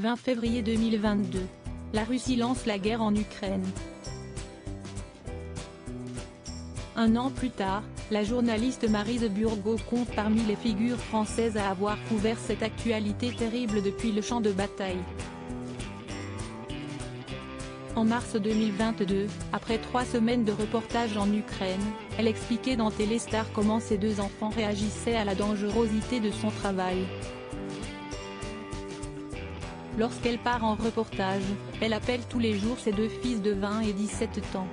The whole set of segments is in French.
20 février 2022. La Russie lance la guerre en Ukraine. Un an plus tard, la journaliste Maryse Burgot compte parmi les figures françaises à avoir couvert cette actualité terrible depuis le champ de bataille. En mars 2022, après 3 semaines de reportage en Ukraine, elle expliquait dans Téléstar comment ses 2 enfants réagissaient à la dangerosité de son travail. Lorsqu'elle part en reportage, elle appelle tous les jours ses 2 fils de 20 et 17 ans.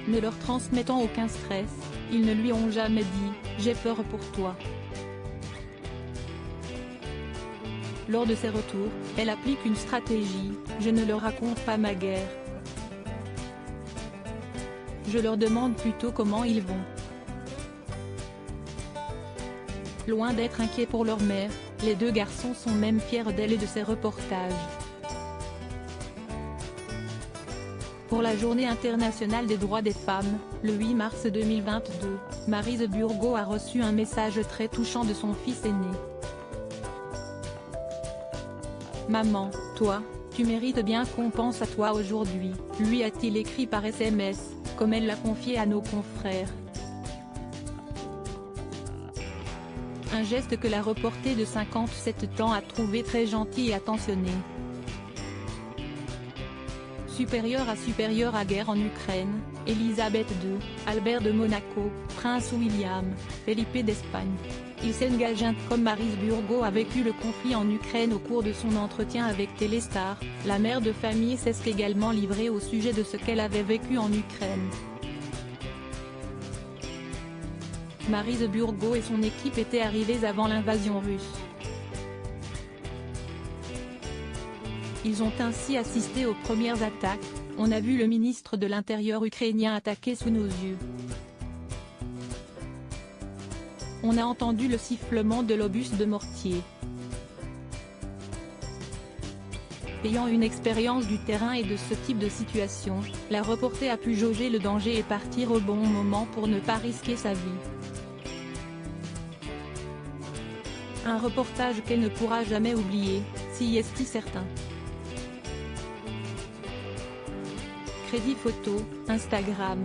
Ne leur transmettant aucun stress, ils ne lui ont jamais dit « j'ai peur pour toi ». Lors de ses retours, elle applique une stratégie « je ne leur raconte pas ma guerre. Je leur demande plutôt comment ils vont ». Loin d'être inquiets pour leur mère, les 2 garçons sont même fiers d'elle et de ses reportages. Pour la Journée internationale des droits des femmes, le 8 mars 2022, Maryse Burgot a reçu un message très touchant de son fils aîné. « Maman, toi, tu mérites bien qu'on pense à toi aujourd'hui », lui a-t-il écrit par SMS, comme elle l'a confié à nos confrères. Un geste que la reportée de 57 ans a trouvé très gentil et attentionné. Supérieur à guerre en Ukraine, Elisabeth II, Albert de Monaco, Prince William, Felipe d'Espagne. Il s'engage comme Maryse Burgot a vécu le conflit en Ukraine au cours de son entretien avec Téléstar, la mère de famille s'est également livrée au sujet de ce qu'elle avait vécu en Ukraine. Maryse Burgot et son équipe étaient arrivés avant l'invasion russe. Ils ont ainsi assisté aux premières attaques, on a vu le ministre de l'Intérieur ukrainien attaqué sous nos yeux. On a entendu le sifflement de l'obus de mortier. Ayant une expérience du terrain et de ce type de situation, la reporter a pu jauger le danger et partir au bon moment pour ne pas risquer sa vie. Un reportage qu'elle ne pourra jamais oublier, si est certain. Crédit photo, Instagram.